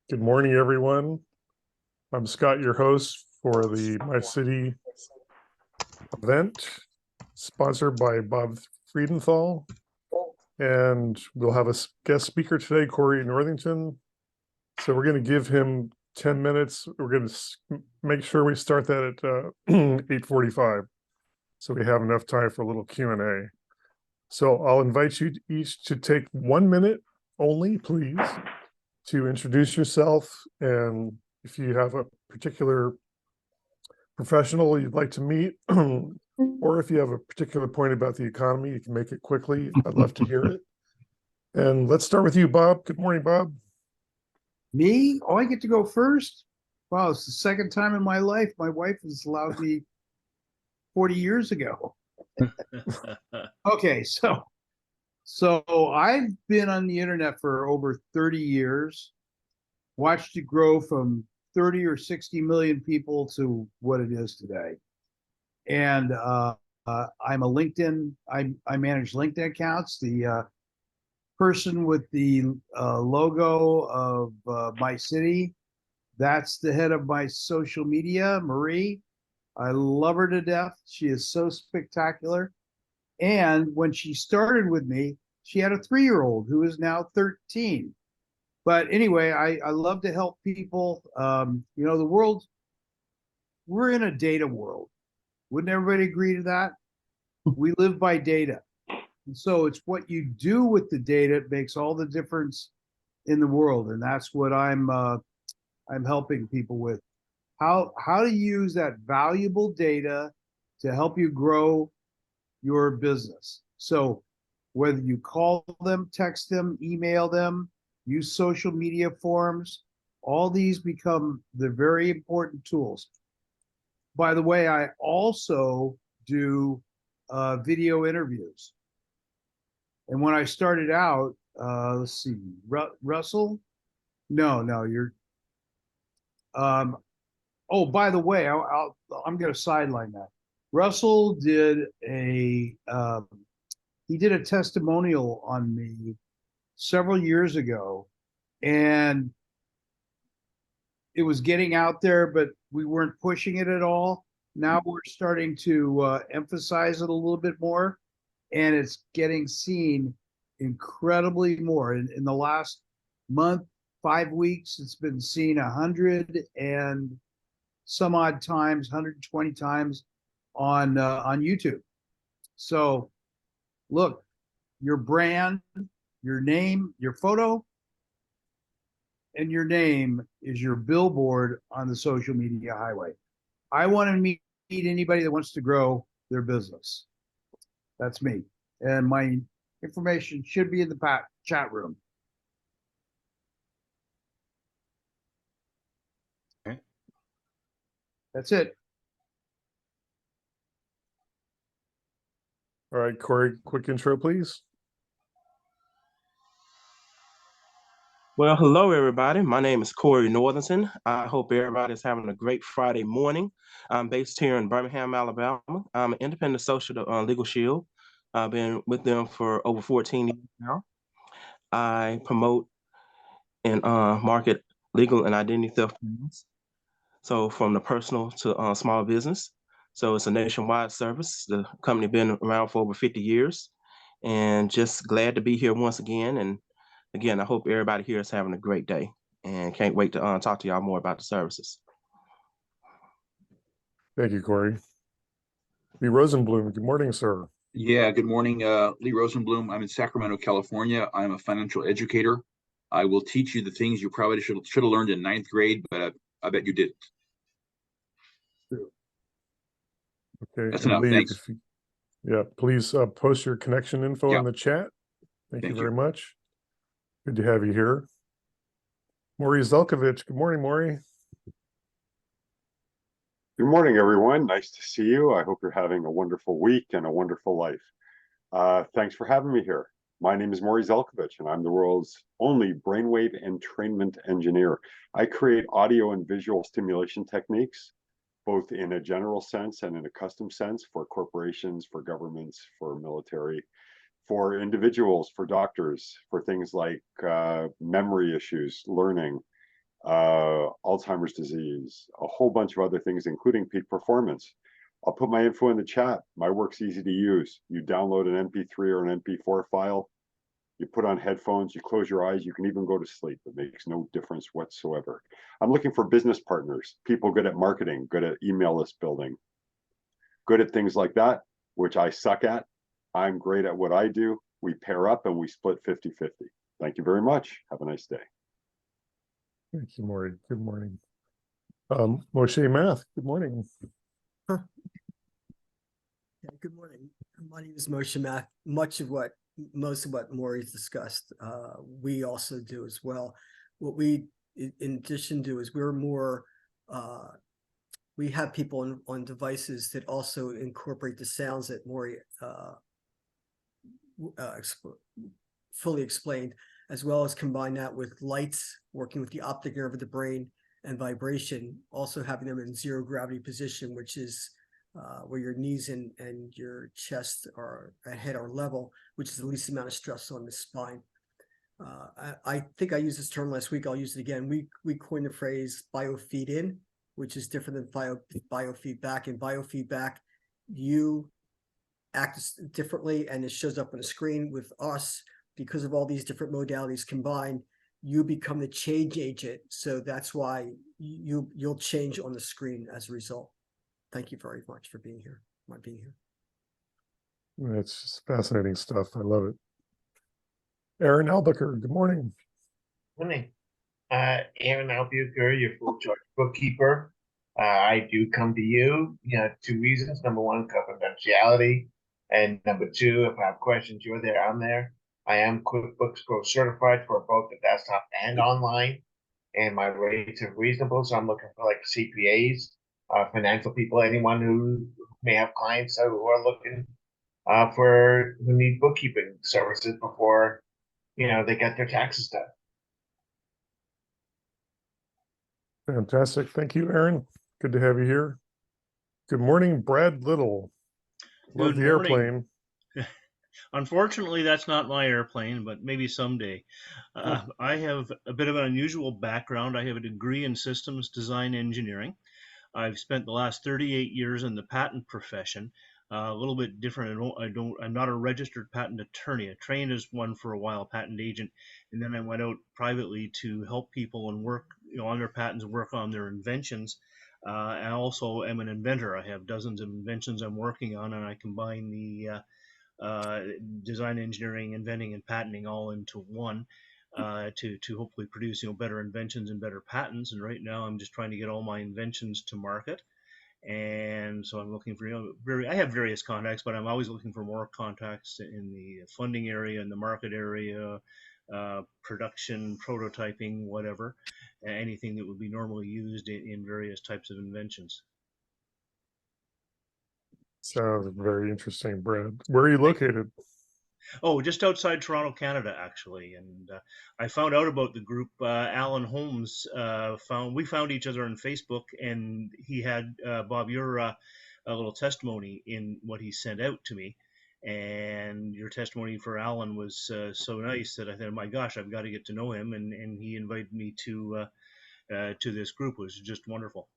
Good morning, everyone. I'm Scott, your host for the MyCity event, sponsored by Bob Friedenthal. And we'll have a guest speaker today, Corey Northington. So we're going to give him 10 minutes. We're going to make sure we start that at 8:45, so we have enough time for a little Q&A. So I'll invite you each to take 1 minute only, please, to introduce yourself, and if you have a particular professional you'd like to meet, or if you have a particular point about the economy, you can make it quickly. I'd love to hear it. And let's start with you, Bob. Good morning, Bob. Me? Oh, I get to go first? Wow, it's the second time in my life. My wife has allowed me 40 years ago. Okay, so I've been on the internet for over 30 years, watched it grow from 30 or 60 million people to what it is today. And I'm a LinkedIn, I manage LinkedIn accounts. The person with the logo of MyCity, that's the head of my social media, Marie. I love her to death. She is so spectacular. And when she started with me, she had a 3-year-old who is now 13. But anyway, I love to help people. The world, we're in a data world. Wouldn't everybody agree to that? We live by data. And so it's what you do with the data that makes all the difference in the world. And that's what I'm helping people with. How to use that valuable data to help you grow your business. So whether you call them, text them, email them, use social media forums, all these become the very important tools. By the way, I also do video interviews. And when I started out, let's see, Russell? No, you're. Oh, by the way, I'm going to sideline that. Russell did he did a testimonial on me several years ago, and it was getting out there, but we weren't pushing it at all. Now we're starting to emphasize it a little bit more, and it's getting seen incredibly more. In the last month, 5 weeks, it's been seen 100 and some odd times, 120 times on YouTube. So look, your brand, your name, your photo, and your name is your billboard on the social media highway. I want to meet anybody that wants to grow their business. That's me. And my information should be in the chat room. Okay. That's it. All right, Corey, quick intro, please. Well, hello, everybody. My name is Corey Northington. I hope everybody's having a great Friday morning. I'm based here in Birmingham, Alabama. I'm an independent social legal shield. I've been with them for over 14 years now. I promote and market legal and identity theft plans. So from the personal to small business. So it's a nationwide service. The company been around for over 50 years, and just glad to be here once again. And again, I hope everybody here is having a great day, and can't wait to talk to y'all more about the services. Thank you, Corey. Lee Rosenblum, good morning, sir. Yeah, good morning, Lee Rosenblum. I'm in Sacramento, California. I'm a financial educator. I will teach you the things you probably should have learned in 9th grade, but I bet you didn't. Okay, That's and enough. Lee, Thanks. please post your connection info in the chat. Thank you very much. Good to have you here. Maury Zelkovich. Good morning, Maury. Good morning, everyone. Nice to see you. I hope you're having a wonderful week and a wonderful life. Thanks for having me here. My name is Maury Zelkovich, and I'm the world's only brainwave entrainment engineer. I create audio and visual stimulation techniques, both in a general sense and in a custom sense, for corporations, for governments, for military, for individuals, for doctors, for things like memory issues, learning, Alzheimer's disease, a whole bunch of other things, including peak performance. I'll put my info in the chat. My work's easy to use. You download an MP3 or an MP4 file, you put on headphones, you close your eyes, you can even go to sleep. It makes no difference whatsoever. I'm looking for business partners, people good at marketing, good at email list building, good at things like that, which I suck at. I'm great at what I do. We pair up and we split 50-50. Thank you very much. Have a nice day. Thank you, Maury. Good morning. Moshe Math, good morning. Yeah, good morning. My name is Moshe Mack. Most of what Maury's discussed, we also do as well. What we, in addition, do is we're more, we have people on devices that also incorporate the sounds that Maury fully explained, as well as combine that with lights, working with the optic nerve of the brain, and vibration, also having them in zero gravity position, which is where your knees and your chest or head are level, which is the least amount of stress on the spine. I think I used this term last week. I'll use it again. We coined the phrase biofeed in, which is different than biofeedback. In biofeedback, you act differently and it shows up on the screen. With us, because of all these different modalities combined, you become the change agent. So that's why you'll change on the screen as a result. Thank you very much for being here. It's just fascinating stuff. I love it. Aaron Albuquerque, good morning. Morning. Aaron Albuquerque, your full charge bookkeeper. I do come to you, two reasons. Number one, confidentiality. And number two, if I have questions, you're there, I'm there. I am QuickBooks Pro certified for both the desktop and online. And my rates are reasonable. So I'm looking for like CPAs, financial people, anyone who may have clients who are looking who need bookkeeping services before, they get their taxes done. Fantastic. Thank you, Aaron. Good to have you here. Good morning, Brad Little. Love Good the morning. airplane. Unfortunately, that's not my airplane, but maybe someday. I have a bit of an unusual background. I have a degree in systems design engineering. I've spent the last 38 years in the patent profession. A little bit different. I'm not a registered patent attorney. I trained as one for a while, patent agent, and then I went out privately to help people and work, on their patents, work on their inventions. I also am an inventor. I have dozens of inventions I'm working on, and I combine the design engineering, inventing, and patenting all into one to hopefully produce better inventions and better patents. And right now I'm just trying to get all my inventions to market. And so I'm looking for, I have various contacts, but I'm always looking for more contacts in the funding area, in the market area, production, prototyping, whatever, anything that would be normally used in various types of inventions. Sounds very interesting, Brad. Where are you located? Oh, just outside Toronto, Canada, actually. And I found out about the group. Alan Holmes we found each other on Facebook, and he had Bob, your a little testimony in what he sent out to me. And your testimony for Alan was so nice that I thought, my gosh, I've got to get to know him. And he invited me to this group. It was just wonderful.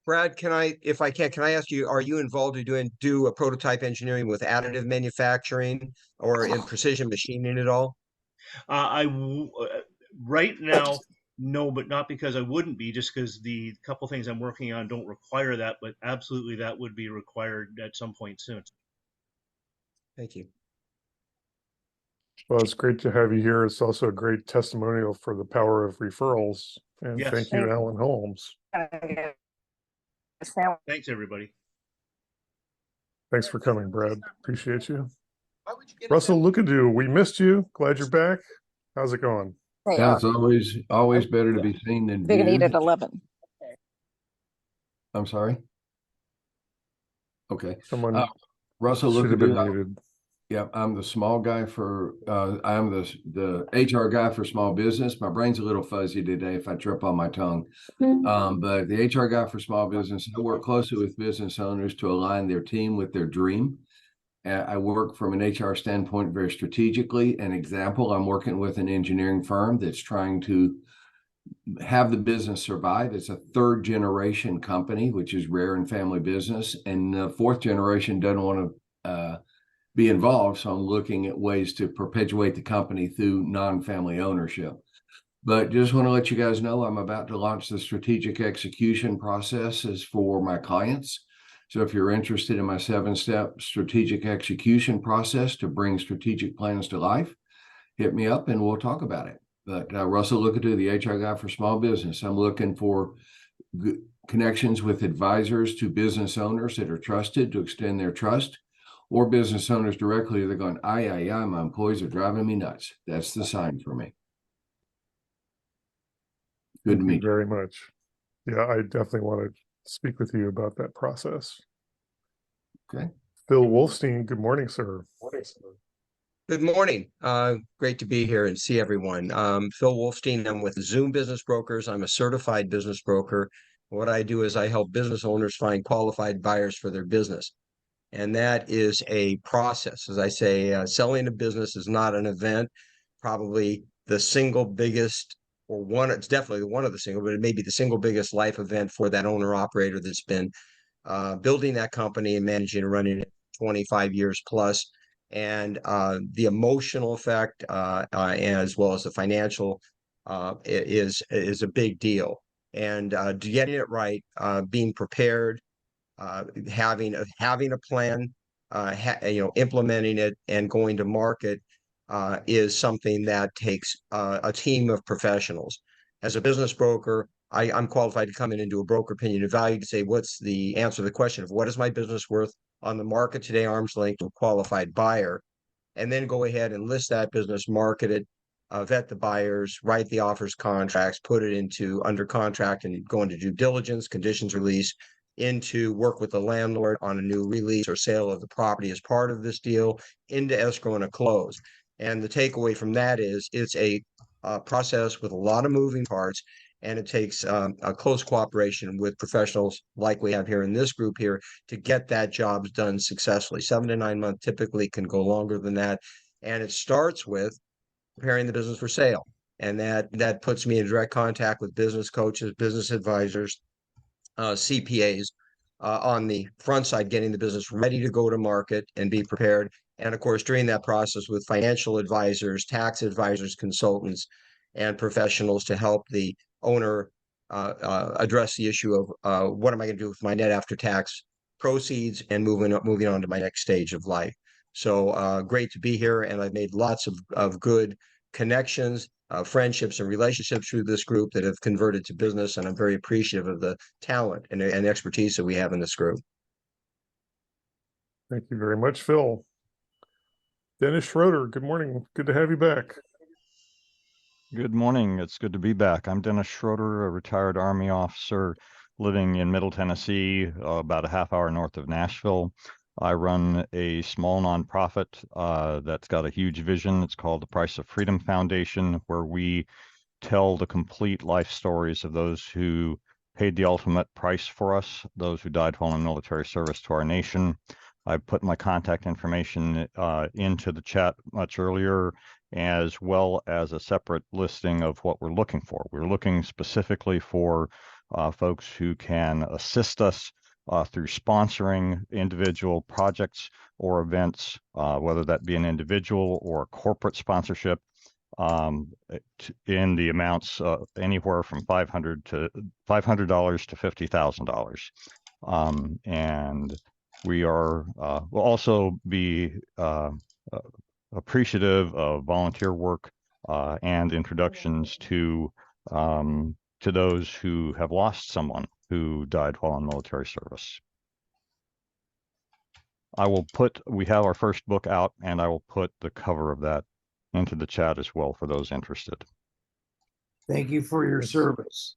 Brad, if I can I ask you, are you involved in do a prototype engineering with additive manufacturing or in precision machining at all? Right now, no, but not because I wouldn't be, just because the couple things I'm working on don't require that, but absolutely that would be required at some point soon. Thank you. Well, it's great to have you here. It's also a great testimonial for the power of referrals. And Yes. Thank you, Alan Holmes. Thanks, everybody. Thanks for coming, Brad. Appreciate you. Russell Lukadu, we missed you. Glad you're back. How's it going? Yeah, it's always better to be seen than They're gonna eat viewed. at 11. I'm sorry. Okay. Someone Russell should have been Lukadu. muted. Yeah, I'm the small guy for I'm the HR guy for small business. My brain's a little fuzzy today if I trip on my tongue. But the HR guy for small business, I work closely with business owners to align their team with their dream. I work from an HR standpoint very strategically. An example, I'm working with an engineering firm that's trying to have the business survive. It's a third generation company, which is rare in family business, and the fourth generation doesn't want to be involved. So I'm looking at ways to perpetuate the company through non-family ownership. But just want to let you guys know I'm about to launch the strategic execution processes for my clients. So if you're interested in my 7-step strategic execution process to bring strategic plans to life, hit me up and we'll talk about it. But Russell, looking to the HR guy for small business. I'm looking for connections with advisors to business owners that are trusted to extend their trust, or business owners directly. They're going, aye, my employees are driving me nuts. That's the sign for me. Good to meet you. Very much. Yeah, I definitely want to speak with you about that process. Okay. Phil Wolfstein, good morning, sir. Good morning. Great to be here and see everyone. Phil Wolfstein. I'm with Zoom Business Brokers. I'm a certified business broker. What I do is I help business owners find qualified buyers for their business. And that is a process. As I say, selling a business is not an event. Probably the single biggest, or one, it's definitely one of the single, but it may be the single biggest life event for that owner operator that's been building that company and managing and running it 25 years plus. And the emotional effect, as well as the financial, is a big deal. And getting it right, being prepared, having a plan, implementing it and going to market is something that takes a team of professionals. As a business broker, I'm qualified to come in and do a broker opinion of value to say what's the answer to the question of what is my business worth on the market today, arm's length to a qualified buyer, and then go ahead and list that business, market it, vet the buyers, write the offers contracts, put it into under contract and go into due diligence, conditions release, into work with the landlord on a new release or sale of the property as part of this deal, into escrow and a close. And the takeaway from that is it's a process with a lot of moving parts, and it takes a close cooperation with professionals like we have here in this group here to get that job done successfully. 7 to 9 months typically, can go longer than that. And it starts with preparing the business for sale. And that puts me in direct contact with business coaches, business advisors, CPAs, on the front side, getting the business ready to go to market and be prepared. And of course, during that process with financial advisors, tax advisors, consultants, and professionals to help the owner address the issue of what am I going to do with my net after tax proceeds and moving on to my next stage of life. So great to be here, and I've made lots of good connections, friendships and relationships through this group that have converted to business, and I'm very appreciative of the talent and expertise that we have in this group. Thank you very much, Phil. Dennis Schroeder, good morning. Good to have you back. Good morning. It's good to be back. I'm Dennis Schroeder, a retired Army officer living in Middle Tennessee, about a half hour north of Nashville. I run a small nonprofit that's got a huge vision. It's called the Price of Freedom Foundation, where we tell the complete life stories of those who paid the ultimate price for us, those who died while in military service to our nation. I put my contact information into the chat much earlier, as well as a separate listing of what we're looking for. We're looking specifically for folks who can assist us through sponsoring individual projects or events, whether that be an individual or a corporate sponsorship, in the amounts anywhere from $500 to $50,000. And we are will also be appreciative of volunteer work and introductions to those who have lost someone who died while in military service. We have our first book out, and I will put the cover of that into the chat as well for those interested. Thank you for your service.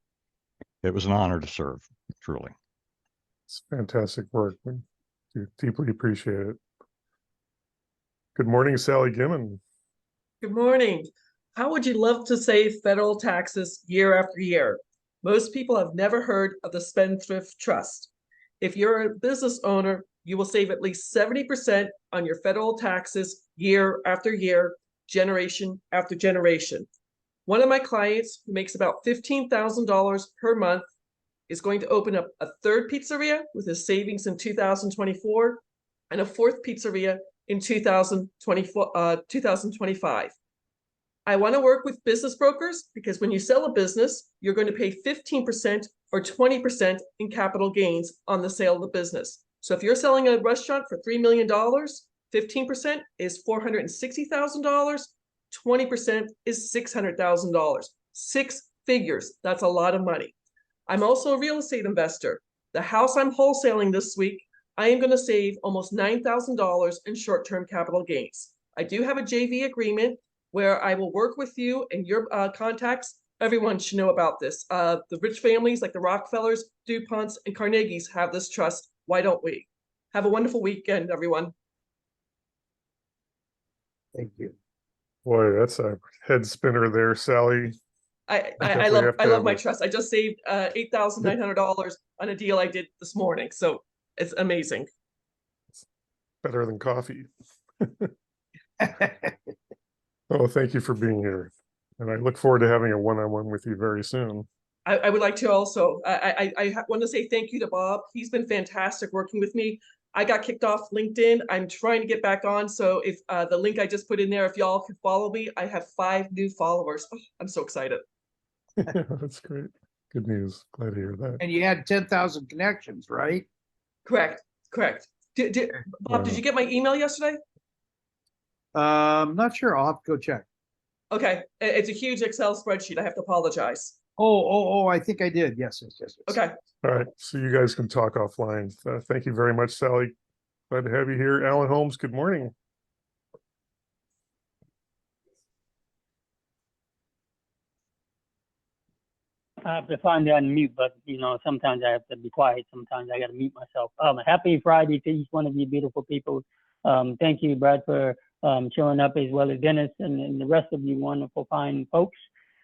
It was an honor to serve, truly. It's fantastic work. We do deeply appreciate it. Good morning, Sally Gimmon. Good morning. How would you love to save federal taxes year after year? Most people have never heard of the Spendthrift Trust. If you're a business owner, you will save at least 70% on your federal taxes year after year, generation after generation. One of my clients who makes about $15,000 per month is going to open up a third pizzeria with his savings in 2024 and a fourth pizzeria in 2025. I want to work with business brokers because when you sell a business, you're going to pay 15% or 20% in capital gains on the sale of the business. So if you're selling a restaurant for $3 million, 15% is $460,000, 20% is $600,000. 6 figures. That's a lot of money. I'm also a real estate investor. The house I'm wholesaling this week, I am going to save almost $9,000 in short-term capital gains. I do have a JV agreement where I will work with you and your contacts. Everyone should know about this. The rich families like the Rockefellers, DuPonts, and Carnegies have this trust. Why don't we? Have a wonderful weekend, everyone. Thank you. Boy, that's a head spinner there, Sally. I Definitely have to love have my a- trust. I just saved $8,900 on a deal I did this morning. So it's amazing. Better than coffee. Oh, thank you for being here. And I look forward to having a one-on-one with you very soon. I would like to also, I want to say thank you to Bob. He's been fantastic working with me. I got kicked off LinkedIn. I'm trying to get back on. So if the link I just put in there, if y'all could follow me, I have 5 new followers. Oh, I'm so excited. That's great. Good news. Glad to hear that. And you had 10,000 connections, right? Correct. Bob, did you get my email yesterday? Not sure. I'll have to go check. Okay. It's a huge Excel spreadsheet. I have to apologize. Oh, I think I did. Yes. Okay. All right. So you guys can talk offline. Thank you very much, Sally. Glad to have you here. Alan Holmes, good morning. I have to find the unmute, but sometimes I have to be quiet. Sometimes I got to mute myself. Happy Friday to each one of you beautiful people. Thank you, Brad, for showing up, as well as Dennis and the rest of you wonderful, fine folks.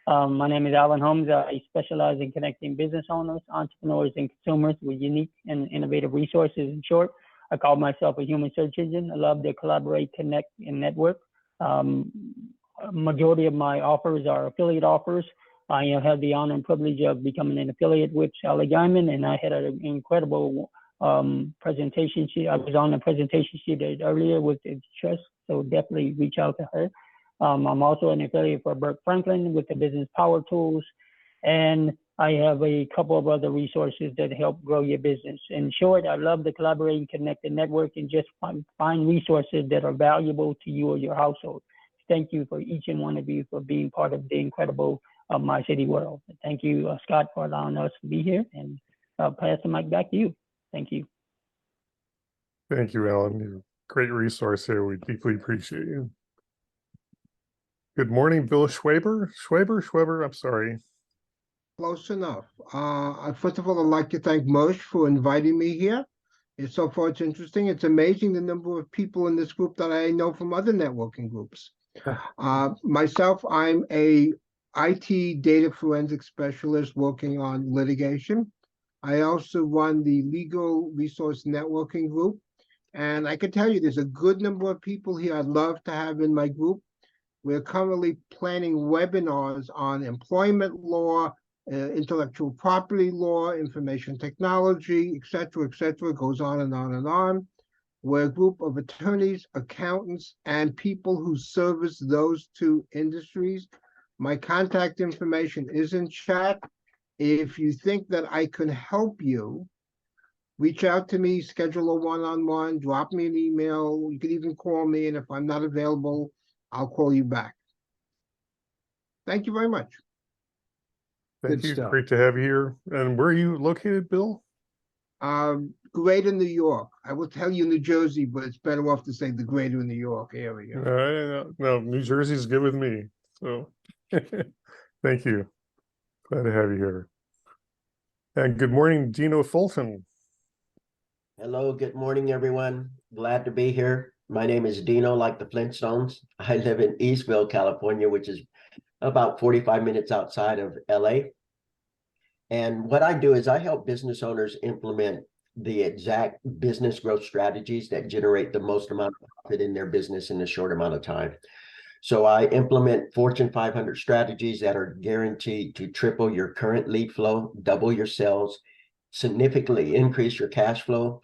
My name is Alan Holmes. I specialize in connecting business owners, entrepreneurs, and consumers with unique and innovative resources. In short, I call myself a human search engine. I love to collaborate, connect, and network. Majority of my offers are affiliate offers. I had the honor and privilege of becoming an affiliate with Sally Diamond, and I had an incredible presentation sheet. I was on the presentation sheet earlier with the trust, so definitely reach out to her. I'm also an affiliate for Burke Franklin with the Business Power Tools, and I have a couple of other resources that help grow your business. In short, I love to collaborate and connect and network and just find resources that are valuable to you or your household. Thank you for each and one of you for being part of the incredible MyCity world. Thank you, Scott, for allowing us to be here, and I'll pass the mic back to you. Thank you. Thank you, Alan. You're a great resource here. We deeply appreciate you. Good morning, Bill Schwaber, I'm sorry. Close enough. First of all, I'd like to thank Moshe for inviting me here. So far, it's interesting. It's amazing the number of people in this group that I know from other networking groups. Myself, I'm a IT data forensic specialist working on litigation. I also run the Legal Resource Networking Group. And I can tell you there's a good number of people here I'd love to have in my group. We're currently planning webinars on employment law, intellectual property law, information technology, et cetera, it goes on and on and on. We're a group of attorneys, accountants, and people who service those 2 industries. My contact information is in chat. If you think that I can help you, reach out to me, schedule a one-on-one, drop me an email. You can even call me, and if I'm not available, I'll call you back. Thank you very much. Thank you. Great to have you here. And where are you located, Bill? Greater New York. I will tell you New Jersey, but it's better off to say the greater New York area. No, New Jersey's good with me. So thank you. Glad to have you here. And good morning, Dino Fulton. Hello, good morning, everyone. Glad to be here. My name is Dino, like the Flintstones. I live in Eastville, California, which is about 45 minutes outside of LA. And what I do is I help business owners implement the exact business growth strategies that generate the most amount of profit in their business in a short amount of time. So I implement Fortune 500 strategies that are guaranteed to triple your current lead flow, double your sales, significantly increase your cash flow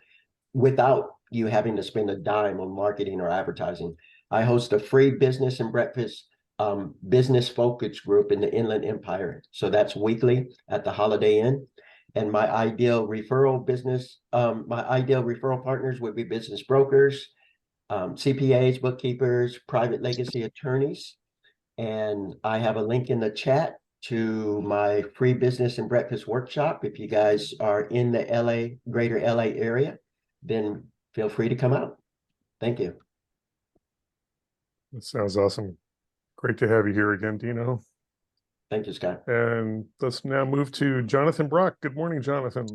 without you having to spend a dime on marketing or advertising. I host a free business and breakfast business focus group in the Inland Empire. So that's weekly at the Holiday Inn. And my ideal referral partners would be business brokers, CPAs, bookkeepers, private legacy attorneys. And I have a link in the chat to my free business and breakfast workshop. If you guys are in the greater LA area, then feel free to come out. Thank you. That sounds awesome. Great to have you here again, Dino. Thank you, Scott. And let's now move to Jonathan Brock. Good morning, Jonathan.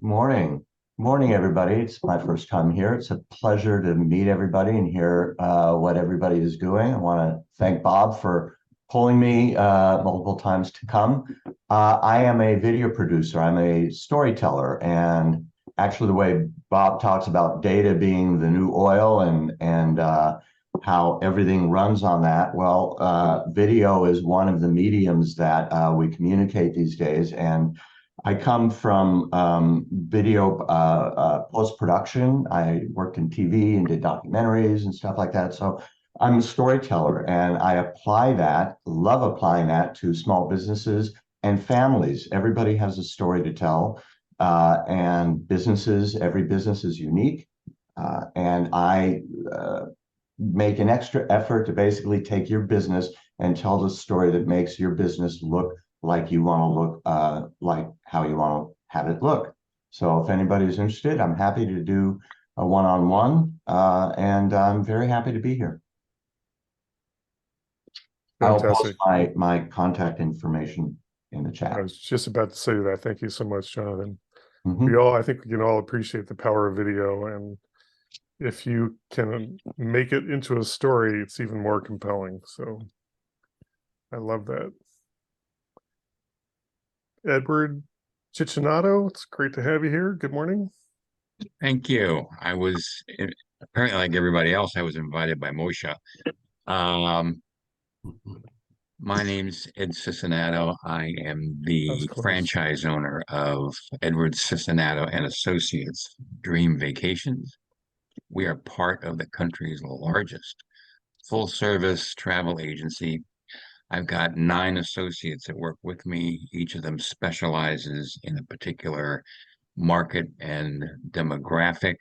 Morning. Morning, everybody. It's my first time here. It's a pleasure to meet everybody and hear what everybody is doing. I want to thank Bob for pulling me multiple times to come. I am a video producer. I'm a storyteller. And actually, the way Bob talks about data being the new oil and how everything runs on that. Well, video is one of the mediums that we communicate these days. And I come from video post-production. I worked in TV and did documentaries and stuff like that. So I'm a storyteller, and I apply that, love applying that to small businesses and families. Everybody has a story to tell, and businesses, every business is unique. And I make an extra effort to basically take your business and tell the story that makes your business look like you want to look, like how you want to have it look. So if anybody's interested, I'm happy to do a one-on-one, and I'm very happy to be here. Fantastic. I'll post my contact information in the chat. I was just about to say that. Thank you so much, Jonathan. Mm-hmm. I think we can all appreciate the power of video, and if you can make it into a story, it's even more compelling. So I love that. Edward Cicinato, it's great to have you here. Good morning. Thank you. I was apparently, like everybody else, I was invited by Moshe. My name's Ed Cicinato. I am the franchise owner of Edward Cicinato and Associates Dream Vacations. We are part of the country's largest full-service travel agency. I've got 9 associates that work with me. Each of them specializes in a particular market and demographic.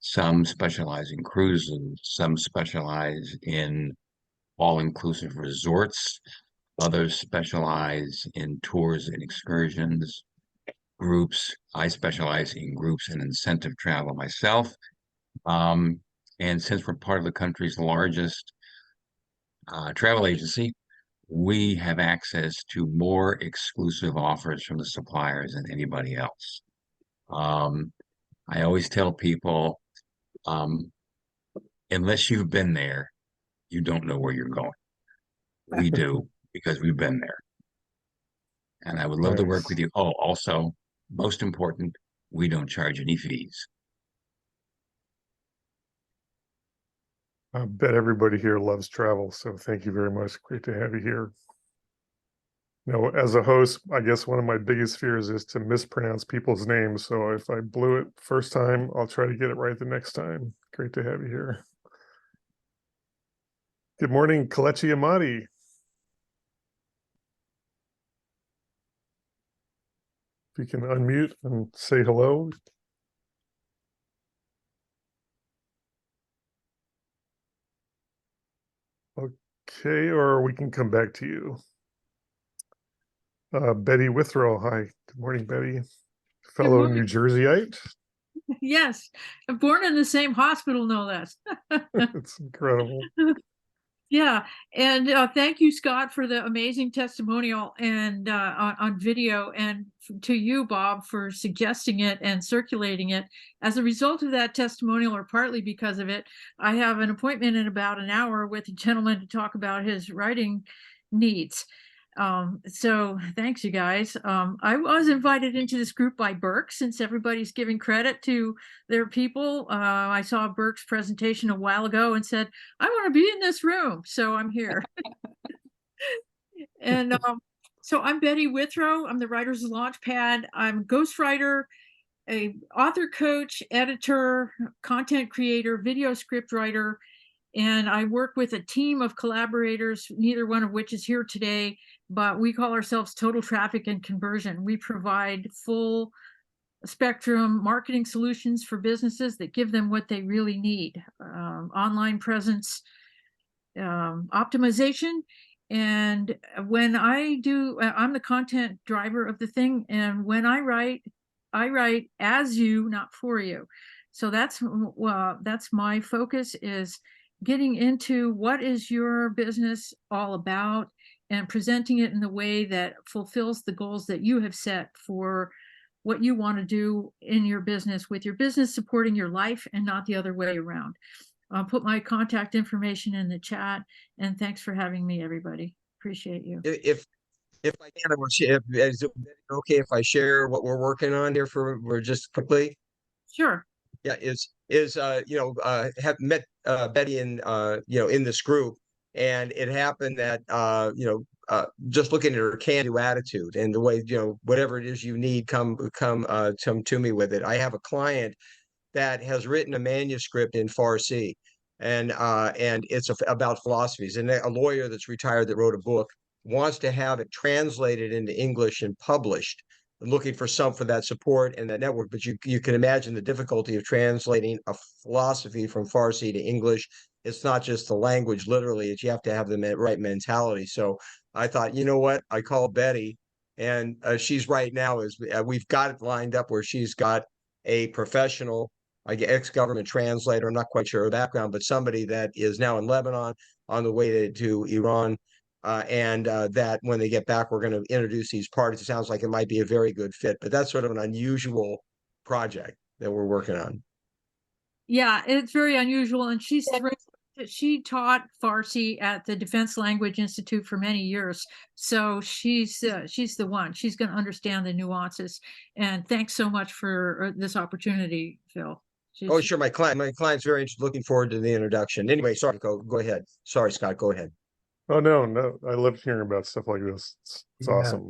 Some specialize in cruises, some specialize in all-inclusive resorts, others specialize in tours and excursions, groups. I specialize in groups and incentive travel myself. And since we're part of the country's largest travel agency, we have access to more exclusive offers from the suppliers than anybody else. I always tell people, unless you've been there, you don't know where you're going. We do, because we've been there. And I would love to work with you. Oh, also, most important, we don't charge any fees. I bet everybody here loves travel, so thank you very much. Great to have you here. As a host, I guess one of my biggest fears is to mispronounce people's names. So if I blew it first time, I'll try to get it right the next time. Great to have you here. Good morning, Kelechi Amadi. If you can unmute and say hello. Okay, or we can come back to you. Betty Withrow, hi. Good morning, Betty. Fellow New Jerseyite. Yes, I'm born in the same hospital, no less. It's incredible. Yeah, and thank you, Scott, for the amazing testimonial and on video, and to you, Bob, for suggesting it and circulating it. As a result of that testimonial, or partly because of it, I have an appointment in about an hour with a gentleman to talk about his writing needs. So thanks, you guys. I was invited into this group by Burke, since everybody's giving credit to their people. I saw Burke's presentation a while ago and said, I want to be in this room. So I'm here. And so I'm Betty Withrow. I'm the Writer's Launchpad. I'm a ghostwriter, a author coach, editor, content creator, video script writer, and I work with a team of collaborators, neither one of which is here today, but we call ourselves Total Traffic and Conversion. We provide full spectrum marketing solutions for businesses that give them what they really need: online presence, optimization. And when I do, I'm the content driver of the thing. And when I write as you, not for you. So that's my focus, is getting into what is your business all about and presenting it in the way that fulfills the goals that you have set for what you want to do in your business, with your business supporting your life and not the other way around. I'll put my contact information in the chat, and thanks for having me, everybody. Appreciate you. If I can, I will share. Is it okay if I share what we're working on here for just quickly? Sure. Yeah, have met Betty in in this group, and it happened that just looking at her can-do attitude and the way, whatever it is you need, come to me with it. I have a client that has written a manuscript in Farsi, and it's about philosophies. And a lawyer that's retired that wrote a book wants to have it translated into English and published, looking for that support and that network. But you can imagine the difficulty of translating a philosophy from Farsi to English. It's not just the language, literally, it's you have to have the right mentality. So I thought, you know what? I called Betty, and she's right now we've got it lined up where she's got a professional, ex-government translator. I'm not quite sure her background, but somebody that is now in Lebanon on the way to Iran. That when they get back, we're going to introduce these parties. It sounds like it might be a very good fit, but that's sort of an unusual project that we're working on. Yeah, it's very unusual. And she taught Farsi at the Defense Language Institute for many years. So she's the one. She's going to understand the nuances. And thanks so much for this opportunity, Phil. Sure. My client's very interested, looking forward to the introduction. Anyway, sorry, go ahead. Sorry, Scott, go ahead. Oh, no. I love hearing about stuff like this. It's awesome.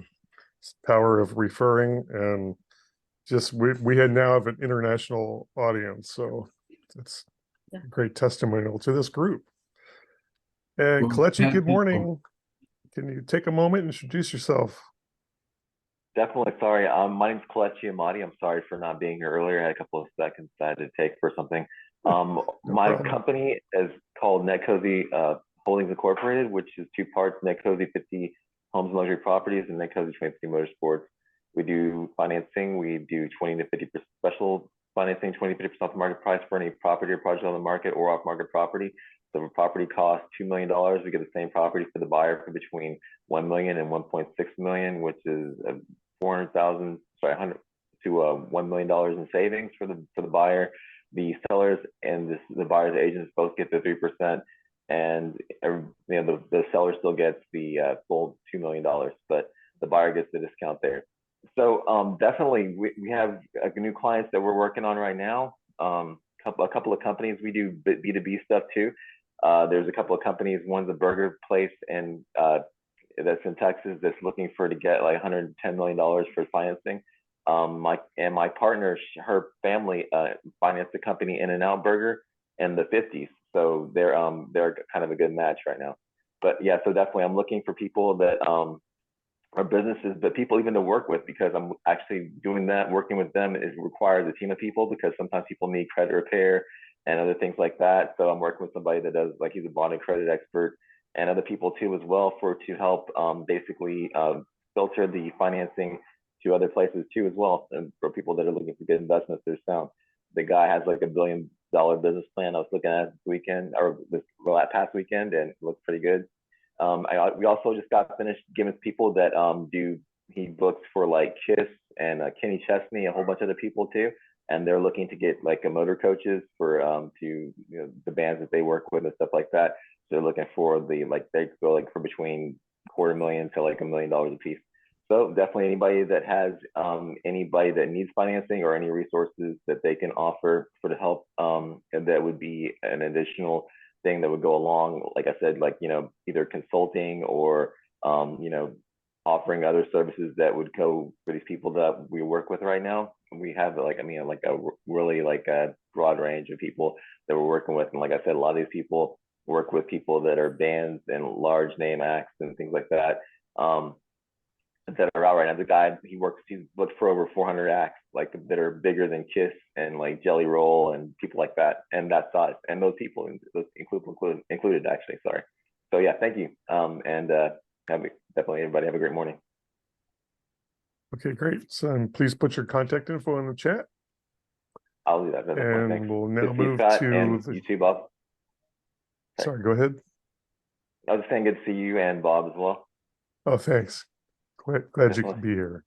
It's the power of referring, and just we now have an international audience. So it's a great testimonial to this group. And Kelechi, good morning. Can you take a moment and introduce yourself? Definitely. Sorry. My name's Kelechi Amadi. I'm sorry for not being here earlier. I had a couple of seconds I had to take for something. My company is called NetCozy Holdings Incorporated, which is two parts: NetCozy 50 Homes and Luxury Properties and NetCozy 2050 Motorsports. We do financing. We do 20 to 50% special financing, 20 to 50% off the market price for any property or project on the market or off market property. So if a property costs $2 million, we get the same property for the buyer for between $1 million and $1.6 million, which is $100 to $1 million in savings for the buyer. The sellers and the buyer's agents both get the 3%. And the seller still gets the full $2 million, but the buyer gets the discount there. So definitely, we have new clients that we're working on right now. A couple of companies. We do B2B stuff too. There's a couple of companies. One's a burger place that's in Texas that's looking to get like $110 million for financing. My partner, her family financed the company In-N-Out Burger in the 50s. So they're kind of a good match right now. But yeah, so definitely I'm looking for people that are businesses, but people even to work with, because I'm actually doing that. Working with them requires a team of people, because sometimes people need credit repair and other things like that. So I'm working with somebody that does, like, he's a bond and credit expert, and other people too as well, to help basically filter the financing to other places too as well. And for people that are looking for good investments, there's some. The guy has like $1 billion business plan I was looking at this weekend, or that past weekend, and it looks pretty good. We also just got finished giving people that he books for like Kiss and Kenny Chesney, a whole bunch of other people too, and they're looking to get like a motor coaches for the bands that they work with and stuff like that. So they're looking for they go like for between $250,000 to like $1 million a piece. So definitely anybody that has anybody that needs financing or any resources that they can offer for the help, and that would be an additional thing that would go along. Like I said, like, either consulting or, offering other services that would go for these people that we work with right now. We have like a really like a broad range of people that we're working with. And like I said, a lot of these people work with people that are bands and large name acts and things like that. That are out right now. The guy, he's looked for over 400 acts like that are bigger than Kiss and like Jelly Roll and people like that, and that size, and those people included actually. Sorry. So yeah, thank you. Definitely everybody have a great morning. Okay, great. So please put your contact info in the chat. I'll do that. And we'll now Good to see you, move Scott, to and you too, Bob. Sorry, go ahead. I was just saying good to see you and Bob as well. Oh, thanks. Glad you could be here.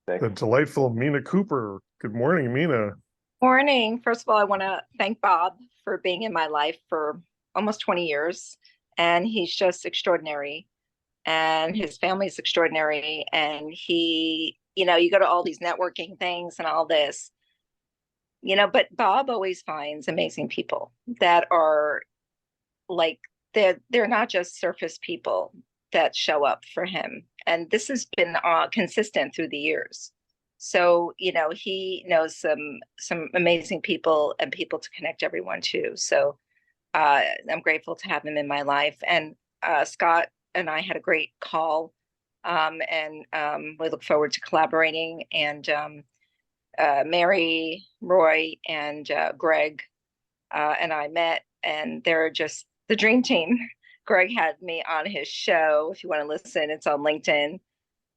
Thanks. The delightful Mina Cooper. Good morning, Mina. Morning. First of all, I want to thank Bob for being in my life for almost 20 years. And he's just extraordinary. And his family is extraordinary. And he, you go to all these networking things and all this, but Bob always finds amazing people that are like, they're not just surface people that show up for him. And this has been consistent through the years. So, he knows some amazing people and people to connect everyone to. So I'm grateful to have him in my life. And Scott and I had a great call, and we look forward to collaborating. And Mary, Roy, and Greg and I met, and they're just the dream team. Greg had me on his show. If you want to listen, it's on LinkedIn.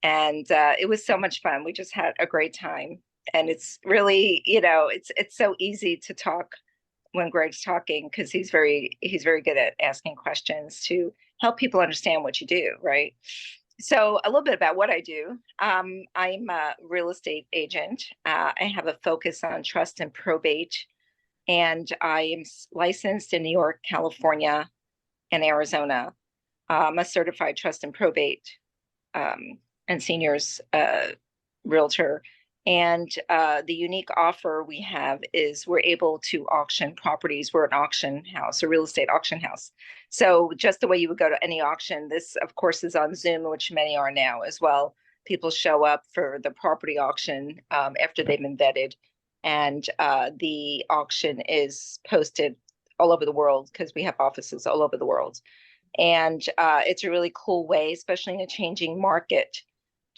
And it was so much fun. We just had a great time. And it's really, it's so easy to talk when Greg's talking, because he's very good at asking questions to help people understand what you do, right? So a little bit about what I do. I'm a real estate agent. I have a focus on trust and probate. And I am licensed in New York, California, and Arizona. I'm a certified trust and probate and seniors realtor. And the unique offer we have is we're able to auction properties. We're an auction house, a real estate auction house. So just the way you would go to any auction, this of course is on Zoom, which many are now as well. People show up for the property auction after they've been vetted. And the auction is posted all over the world because we have offices all over the world. And it's a really cool way, especially in a changing market,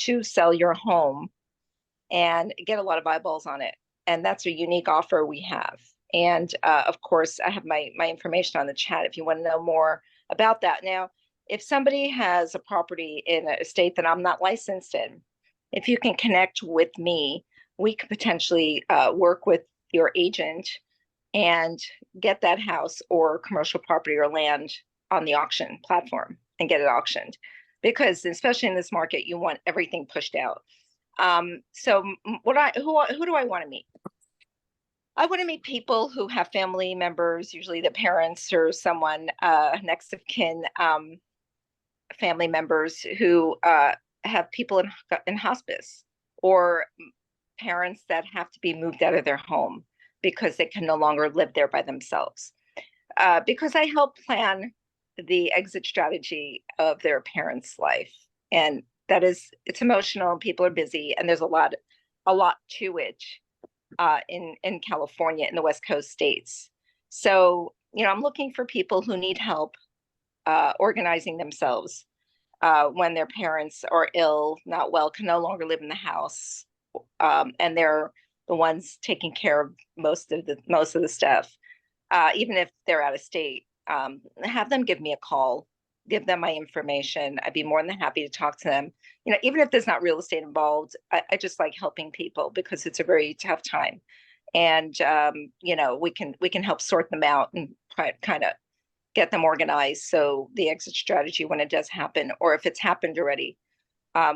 to sell your home and get a lot of eyeballs on it. And that's a unique offer we have. And of course, I have my information on the chat if you want to know more about that. Now, if somebody has a property in a state that I'm not licensed in, if you can connect with me, we could potentially work with your agent and get that house or commercial property or land on the auction platform and get it auctioned. Because especially in this market, you want everything pushed out. So who do I want to meet? I want to meet people who have family members, usually the parents or someone next of kin, family members who have people in hospice, or parents that have to be moved out of their home because they can no longer live there by themselves. Because I help plan the exit strategy of their parents' life. And it's emotional, people are busy, and there's a lot to it in California, in the West Coast states. So, I'm looking for people who need help organizing themselves when their parents are ill, not well, can no longer live in the house, and they're the ones taking care of most of the stuff, even if they're out of state. Have them give me a call, give them my information. I'd be more than happy to talk to them. Even if there's not real estate involved, I just like helping people because it's a very tough time. And, we can help sort them out and kind of get them organized. So the exit strategy, when it does happen, or if it's happened already,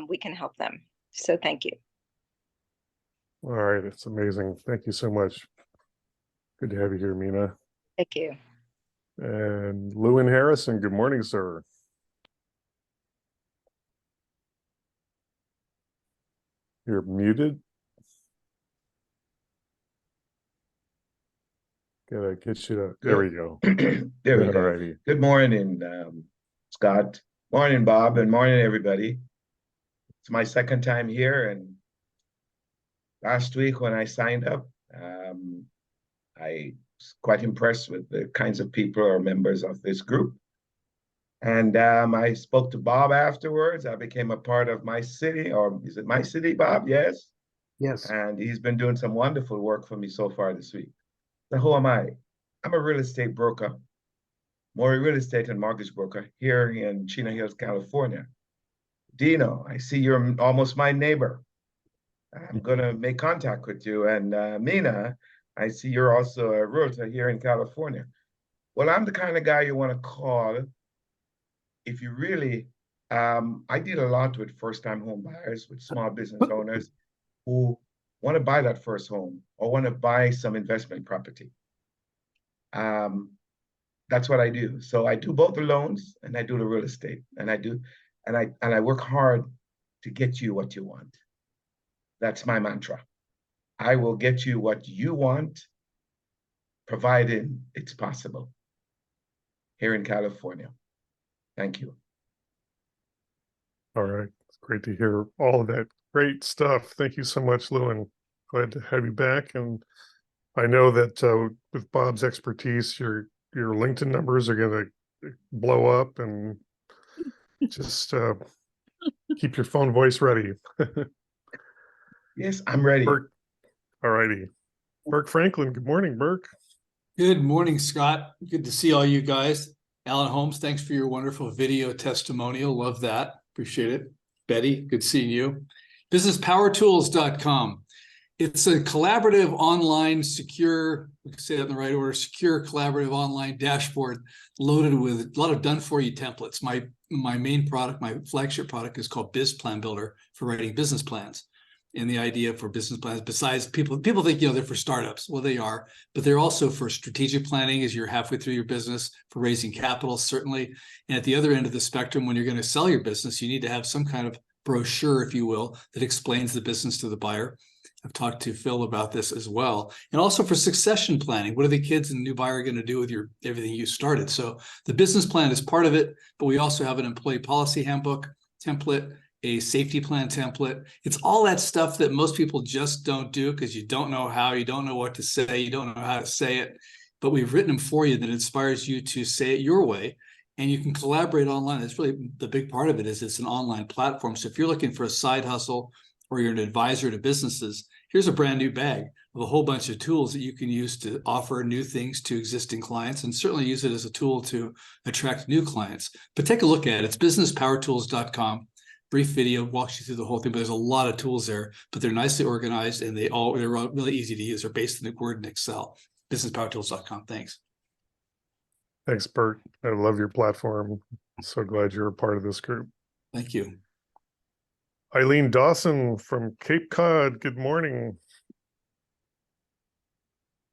we can help them. So thank you. All right. It's amazing. Thank you so much. Good to have you here, Mina. Thank you. And Lewin Harrison, good morning, sir. You're muted. Gotta get you to, there we go. There we go. Alrighty. Good morning, Scott. Morning, Bob, and morning, everybody. It's my second time here, and last week when I signed up, I was quite impressed with the kinds of people who are members of this group. And I spoke to Bob afterwards. I became a part of MyCity, or is it MyCity, Bob? Yes? Yes. And he's been doing some wonderful work for me so far this week. So who am I? I'm a real estate broker, more real estate and mortgage broker here in Chino Hills, California. Dino, I see you're almost my neighbor. I'm gonna make contact with you. And Mina, I see you're also a realtor here in California. Well, I'm the kind of guy you want to call if you really, I deal a lot with first-time home buyers, with small business owners who want to buy that first home or want to buy some investment property. That's what I do. So I do both the loans and I do the real estate, and I work hard to get you what you want. That's my mantra. I will get you what you want, provided it's possible here in California. Thank you. All right. It's great to hear all of that great stuff. Thank you so much, Lou, and glad to have you back. And I know that with Bob's expertise, your LinkedIn numbers are going to blow up, and just keep your phone voice ready. Yes, I'm ready. All righty. Burke Franklin. Good morning, Burke. Good morning, Scott. Good to see all you guys. Alan Holmes, thanks for your wonderful video testimonial. Love that. Appreciate it. Betty, good seeing you. BusinessPowerTools.com. It's a collaborative online secure, we can say that in the right order, secure collaborative online dashboard loaded with a lot of done-for-you templates. My main product, my flagship product, is called Biz Plan Builder for writing business plans. And the idea for business plans, besides people think, they're for startups. Well, they are, but they're also for strategic planning as you're halfway through your business, for raising capital, certainly. And at the other end of the spectrum, when you're going to sell your business, you need to have some kind of brochure, if you will, that explains the business to the buyer. I've talked to Phil about this as well. And also for succession planning. What are the kids and the new buyer going to do with everything you started? So the business plan is part of it, but we also have an employee policy handbook template, a safety plan template. It's all that stuff that most people just don't do because you don't know how, you don't know what to say, you don't know how to say it. But we've written them for you that inspires you to say it your way. And you can collaborate online. That's really the big part of it, is it's an online platform. So if you're looking for a side hustle or you're an advisor to businesses, here's a brand new bag of a whole bunch of tools that you can use to offer new things to existing clients, and certainly use it as a tool to attract new clients. But take a look at it. It's businesspowertools.com. Brief video walks you through the whole thing, but there's a lot of tools there, but they're nicely organized and they're really easy to use. They're based in the Word and Excel. Businesspowertools.com. Thanks. Thanks, Bert. I love your platform. So glad you're a part of this group. Thank you. Eileen Dawson from Cape Cod. Good morning.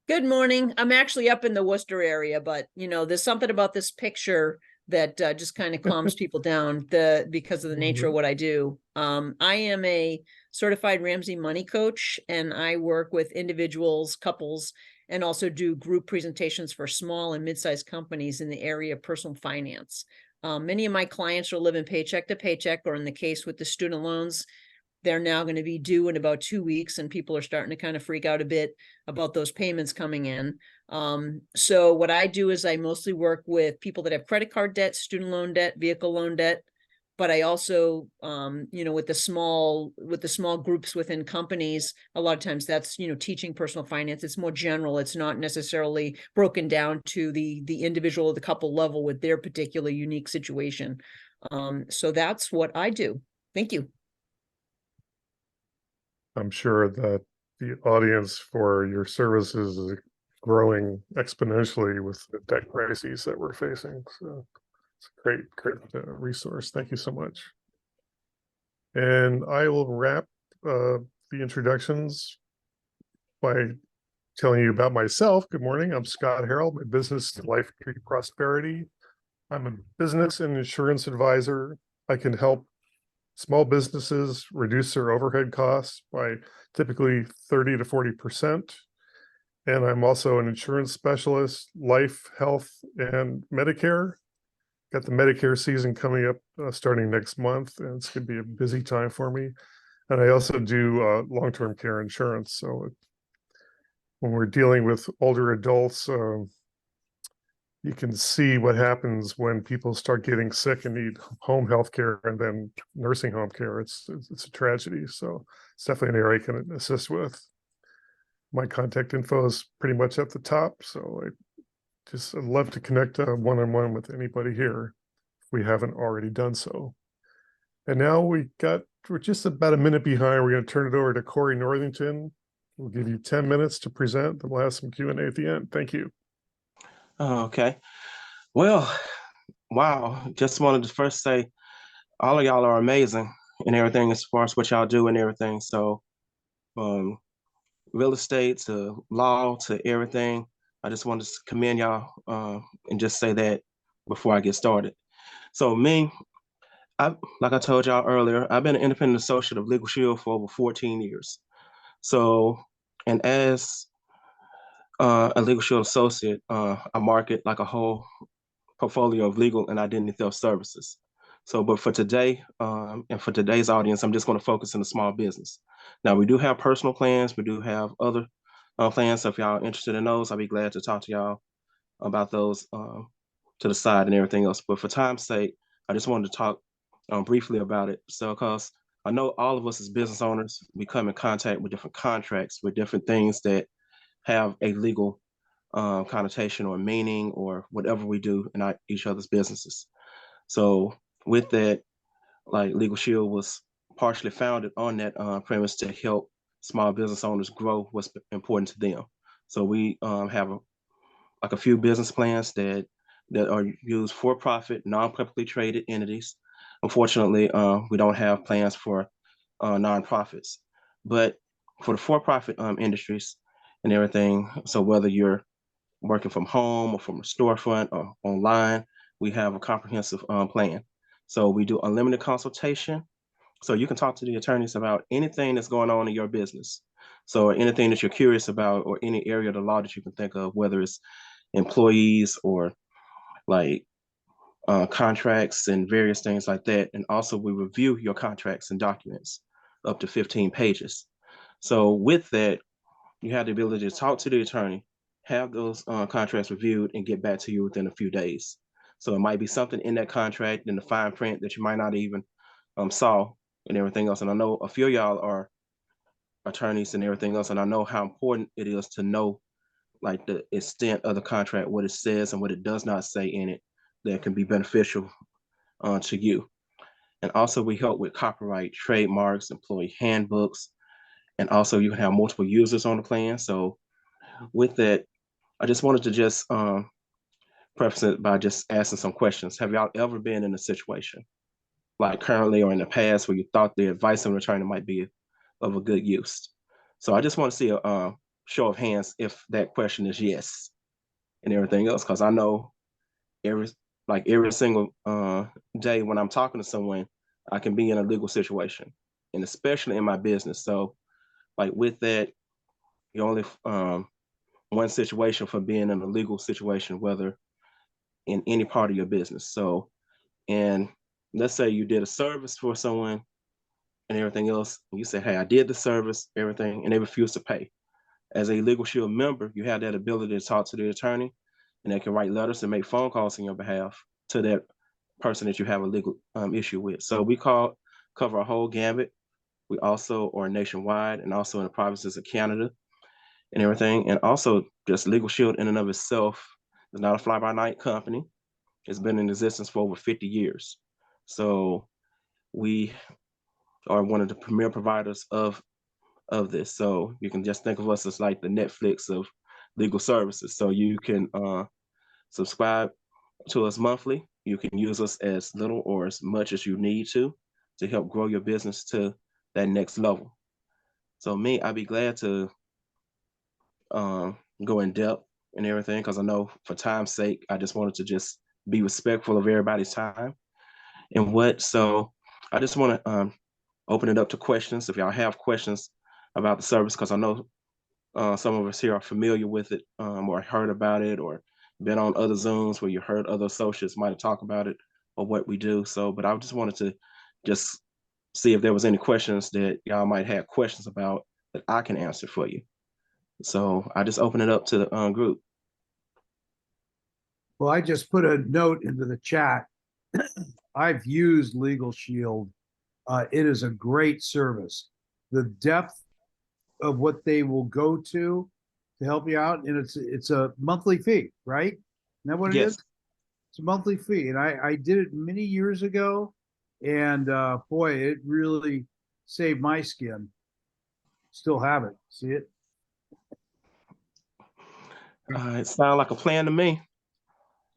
Good morning. I'm actually up in the Worcester area, but there's something about this picture that just kind of calms people down because of the nature of what I do. I am a certified Ramsey money coach, and I work with individuals, couples, and also do group presentations for small and mid-sized companies in the area of personal finance. Many of my clients are living paycheck to paycheck, or in the case with the student loans, they're now going to be due in about 2 weeks, and people are starting to kind of freak out a bit about those payments coming in. So what I do is I mostly work with people that have credit card debt, student loan debt, vehicle loan debt, but I also, with the small groups within companies, a lot of times that's, teaching personal finance. It's more general. It's not necessarily broken down to the individual or the couple level with their particular unique situation. So that's what I do. Thank you. I'm sure that the audience for your services is growing exponentially with the debt crises that we're facing. So it's a great resource. Thank you so much. And I will wrap the introductions by telling you about myself. Good morning. I'm Scott Harrell. My business is Life Tree Prosperity. I'm a business and insurance advisor. I can help small businesses reduce their overhead costs by typically 30 to 40%. And I'm also an insurance specialist, life, health, and Medicare. Got the Medicare season coming up starting next month, and it's going to be a busy time for me. And I also do long-term care insurance. So when we're dealing with older adults, you can see what happens when people start getting sick and need home health care and then nursing home care. It's a tragedy. So it's definitely an area I can assist with. My contact info is pretty much at the top. So I'd love to connect one-on-one with anybody here if we haven't already done so. And now we're just about a minute behind. We're going to turn it over to Corey Northington. We'll give you 10 minutes to present, then we'll have some Q&A at the end. Thank you. Okay. Well, wow. Just wanted to first say all of y'all are amazing and everything as far as what y'all do and everything. So real estate to law to everything. I just wanted to commend y'all and just say that before I get started. So me, like I told y'all earlier, I've been an independent associate of Legal Shield for over 14 years. So, and as a Legal Shield associate, I market like a whole portfolio of legal and identity theft services. So, but for today and for today's audience, I'm just going to focus on the small business. Now, we do have personal plans. We do have other plans. So if y'all are interested in those, I'll be glad to talk to y'all about those to the side and everything else. But for time's sake, I just wanted to talk briefly about it. So, because I know all of us as business owners, we come in contact with different contracts, with different things that have a legal connotation or meaning or whatever we do in each other's businesses. So with that, like Legal Shield was partially founded on that premise to help small business owners grow what's important to them. So we have a few business plans that are used for profit, non-publicly traded entities. Unfortunately, we don't have plans for nonprofits, but for the for-profit industries and everything. So whether you're working from home or from a storefront or online, we have a comprehensive plan. So we do unlimited consultation. So you can talk to the attorneys about anything that's going on in your business. So anything that you're curious about or any area of the law that you can think of, whether it's employees or like contracts and various things like that. And also we review your contracts and documents up to 15 pages. So with that, you have the ability to talk to the attorney, have those contracts reviewed and get back to you within a few days. So it might be something in that contract in the fine print that you might not even saw and everything else. And I know a few of y'all are attorneys and everything else. And I know how important it is to know like the extent of the contract, what it says and what it does not say in it that can be beneficial to you. And also we help with copyright, trademarks, employee handbooks, and also you can have multiple users on the plan. So with that, I just wanted to just preface it by just asking some questions. Have y'all ever been in a situation like currently or in the past where you thought the advice of an attorney might be of a good use? So I just want to see a show of hands if that question is yes and everything else, because I know every single day when I'm talking to someone, I can be in a legal situation, and especially in my business. So like with that, you only one situation for being in a legal situation, whether in any part of your business. So, and let's say you did a service for someone and everything else, and you say, hey, I did the service, everything, and they refuse to pay. As a Legal Shield member, you have that ability to talk to the attorney, and they can write letters and make phone calls on your behalf to that person that you have a legal issue with. So we cover a whole gambit. We also are nationwide and also in the provinces of Canada and everything. And also just Legal Shield in and of itself is not a fly-by-night company. It's been in existence for over 50 years. So we are one of the premier providers of this. So you can just think of us as like the Netflix of legal services. So you can subscribe to us monthly. You can use us as little or as much as you need to help grow your business to that next level. So me, I'd be glad to go in depth and everything, because I know for time's sake, I just wanted to just be respectful of everybody's time and what. So I just want to open it up to questions if y'all have questions about the service, because I know some of us here are familiar with it, or heard about it, or been on other Zooms where you heard other associates might have talked about it or what we do. So, but I just wanted to just see if there was any questions that y'all might have questions about that I can answer for you. So I just open it up to the group. Well, I just put a note into the chat. I've used Legal Shield. It is a great service. The depth of what they will go to help you out, and it's a monthly fee, right? Isn't that what it is? It's a monthly fee, and I did it many years ago, and boy, it really saved my skin. Still have it. See it? It sounds like a plan to me.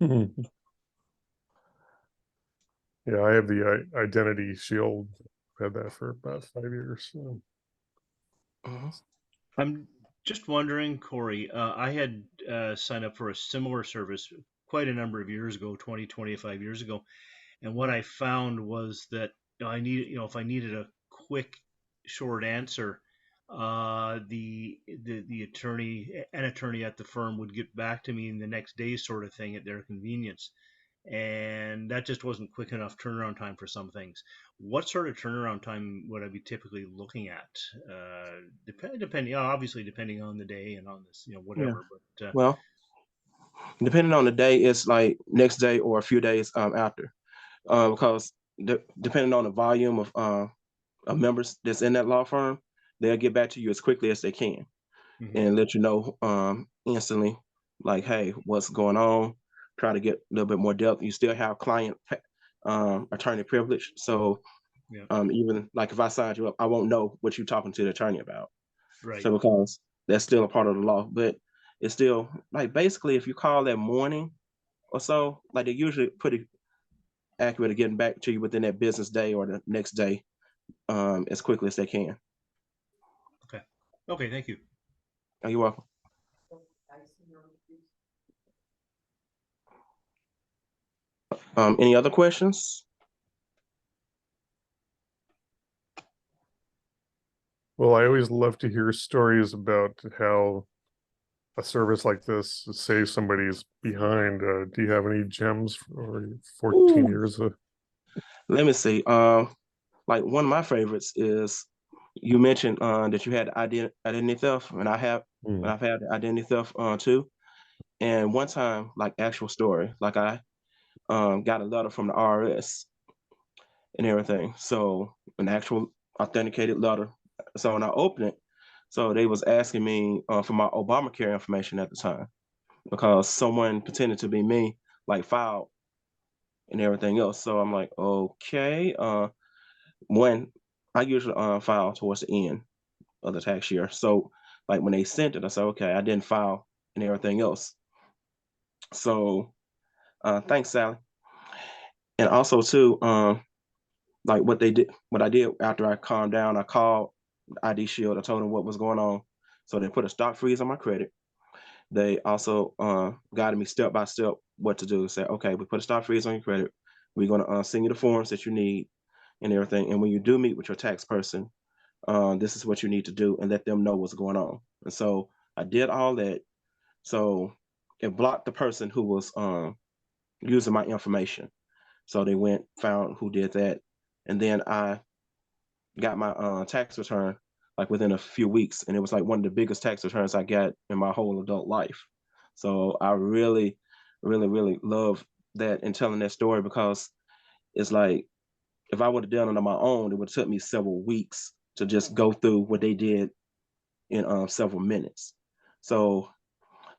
Yeah, I have the Identity Shield. I've had that for about 5 years. So. I'm just wondering, Corey, I had signed up for a similar service quite a number of years ago, 20, 25 years ago. And what I found was that I needed, if I needed a quick, short answer, the attorney, an attorney at the firm would get back to me in the next day, sort of thing, at their convenience. And that just wasn't quick enough turnaround time for some things. What sort of turnaround time would I be typically looking at? Depending, obviously, depending on the day and on this, whatever. Yeah. But well, depending on the day, it's like next day or a few days after, because depending on the volume of members that's in that law firm, they'll get back to you as quickly as they can, and let you know instantly, like, hey, what's going on? Try to get a little bit more depth. You still have client attorney privilege, so even like if I signed you up, I won't know what you're talking to the attorney about. Right. So because that's still a part of the law, but it's still like basically if you call that morning or so, like they're usually pretty accurate at getting back to you within that business day or the next day, as quickly as they can. Okay. Okay. Thank you. Oh, you're welcome. Any other questions? Well, I always love to hear stories about how a service like this saves somebody's behind. Do you have any gems for 14 years of? Let me see. Like one of my favorites is you mentioned that you had identity theft, and I've had identity theft too. And one time, like actual story, like I got a letter from the IRS and everything. So an actual authenticated letter. So when I opened it, so they was asking me for my Obamacare information at the time because someone pretended to be me, like filed and everything else. So I'm like, okay. When I usually file towards the end of the tax year. So like when they sent it, I said, okay, I didn't file and everything else. So thanks, Sally. And also too, like what I did after I calmed down, I called ID Shield. I told them what was going on. So they put a stock freeze on my credit. They also guided me step by step what to do. Say, okay, we put a stock freeze on your credit. We're gonna send you the forms that you need and everything. And when you do meet with your tax person, this is what you need to do, and let them know what's going on. And so I did all that. So it blocked the person who was using my information. So they went, found who did that. And then I got my tax return like within a few weeks. And it was like one of the biggest tax returns I got in my whole adult life. So I really, really, really love that and telling that story, because it's like, if I would have done it on my own, it would have took me several weeks to just go through what they did in several minutes. So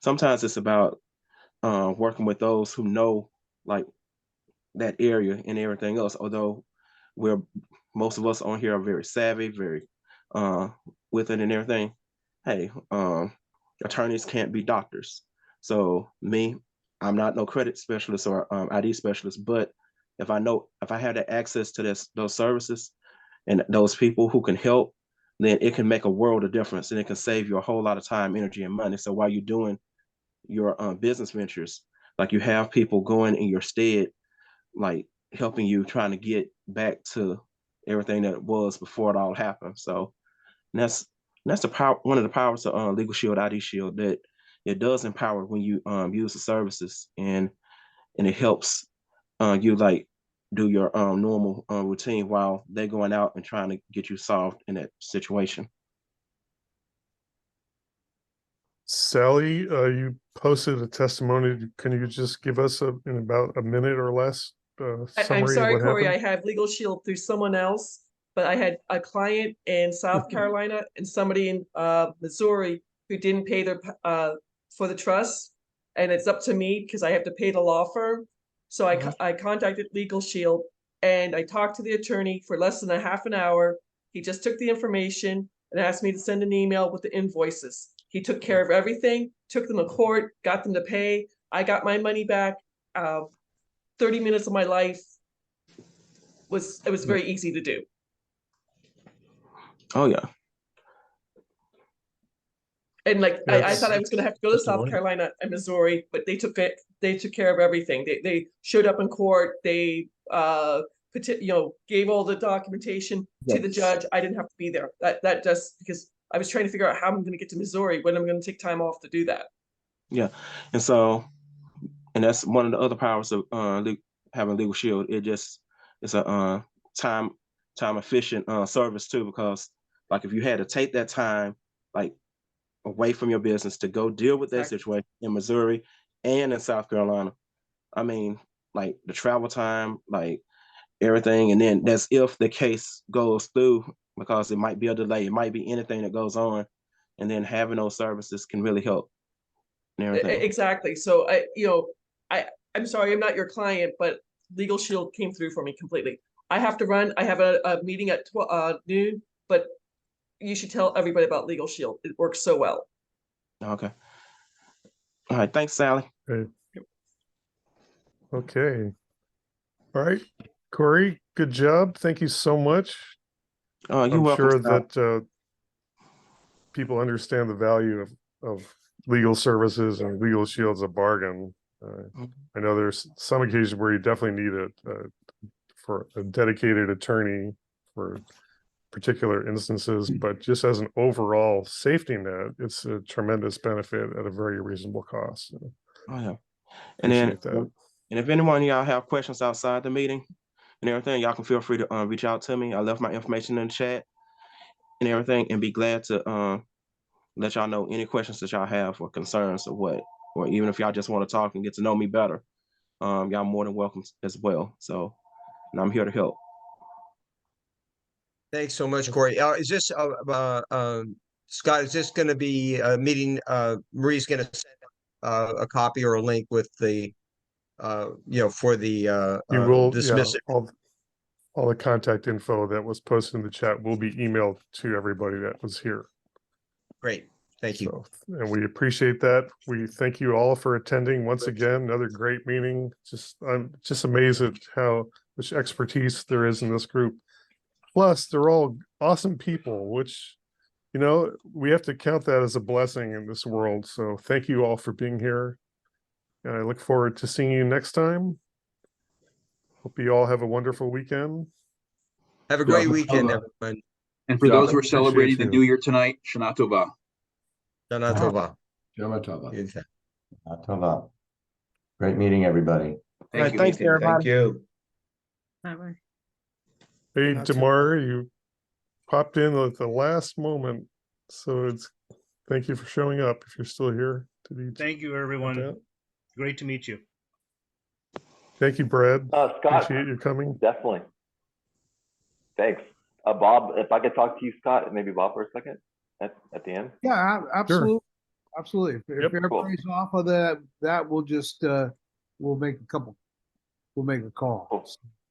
sometimes it's about working with those who know like that area and everything else. Although most of us on here are very savvy, very with it and everything. Hey, attorneys can't be doctors. So me, I'm not no credit specialist or ID specialist, but if I have that access to those services and those people who can help, then it can make a world of difference, and it can save you a whole lot of time, energy, and money. So while you're doing your business ventures, like you have people going in your stead, like helping you, trying to get back to everything that it was before it all happened. So that's the power. One of the powers of Legal Shield, ID Shield, that it does empower when you use the services, and it helps you like do your normal routine while they're going out and trying to get you solved in that situation. Sally, you posted a testimony. Can you just give us in about a minute or less I'm summary sorry, of what Corey, happened? I have Legal Shield through someone else, but I had a client in South Carolina and somebody in Missouri who didn't pay their for the trust, and it's up to me because I have to pay the law firm. So I contacted Legal Shield and I talked to the attorney for less than a half an hour. He just took the information and asked me to send an email with the invoices. He took care of everything, took them to court, got them to pay. I got my money back. 30 minutes of my life was very easy to do. Oh yeah. And like I thought I was gonna have to go to South Carolina and Missouri, but they took care of everything. They showed up in court, they gave all the documentation to the judge. I didn't have to be there. That just because I was trying to figure out how I'm gonna get to Missouri, when I'm gonna take time off to do that. Yeah. And that's one of the other powers of having Legal Shield. It's a time efficient service too, because like if you had to take that time like away from your business to go deal with that situation in Missouri and in South Carolina, I mean, like the travel time, like everything, and then that's if the case goes through, because it might be a delay, it might be anything that goes on, and then having those services can really help and everything. Exactly. So I'm sorry, I'm not your client, but Legal Shield came through for me completely. I have to run. I have a meeting at noon, but you should tell everybody about Legal Shield. It works so well. Okay. All right. Thanks, Sally. Okay. All right, Corey, good job. Thank you so much. You're I'm welcome, sure Scott. that people understand the value of legal services, and Legal Shield's a bargain. I know there's some occasions where you definitely need for a dedicated attorney for particular instances, but just as an overall safety net, it's a tremendous benefit at a very reasonable cost. So Oh yeah. And then, appreciate that. and if anyone of y'all have questions outside the meeting and everything, y'all can feel free to reach out to me. I left my information in the chat and everything, and be glad to let y'all know any questions that y'all have or concerns or even if y'all just want to talk and get to know me better, y'all more than welcome as well. So, and I'm here to help. Thanks so much, Corey. Is this Scott? Is this going to be a meeting? Marie's going to send a copy or a link with the for the You will, dismiss it. all the contact info that was posted in the chat will be emailed to everybody that was here. Great. Thank you. So, and we appreciate that. We thank you all for attending once again. Another great meeting. I'm just amazed at how much expertise there is in this group. Plus, they're all awesome people, which, we have to count that as a blessing in this world. So thank you all for being here. And I look forward to seeing you next time. Hope you all have a wonderful weekend. Have a great weekend, everyone. And for those who are Appreciate celebrating the you. New Year tonight, Shana Tova. Shana Tova. Shana Tova. Great meeting, everybody. Thank you. Thanks, everybody. Thank you. Bye-bye. Hey, Damar, you popped in at the last moment. So thank you for showing up if you're still here. Thank you, everyone. Great to meet you. Thank you, Brad. Scott, appreciate you coming. Definitely. Thanks. Bob, if I could talk to you, Scott, and maybe Bob for a second at the end. Yeah, absolutely. Sure. Absolutely. If Yep. everybody's off of that we'll just we'll make a call. Cool.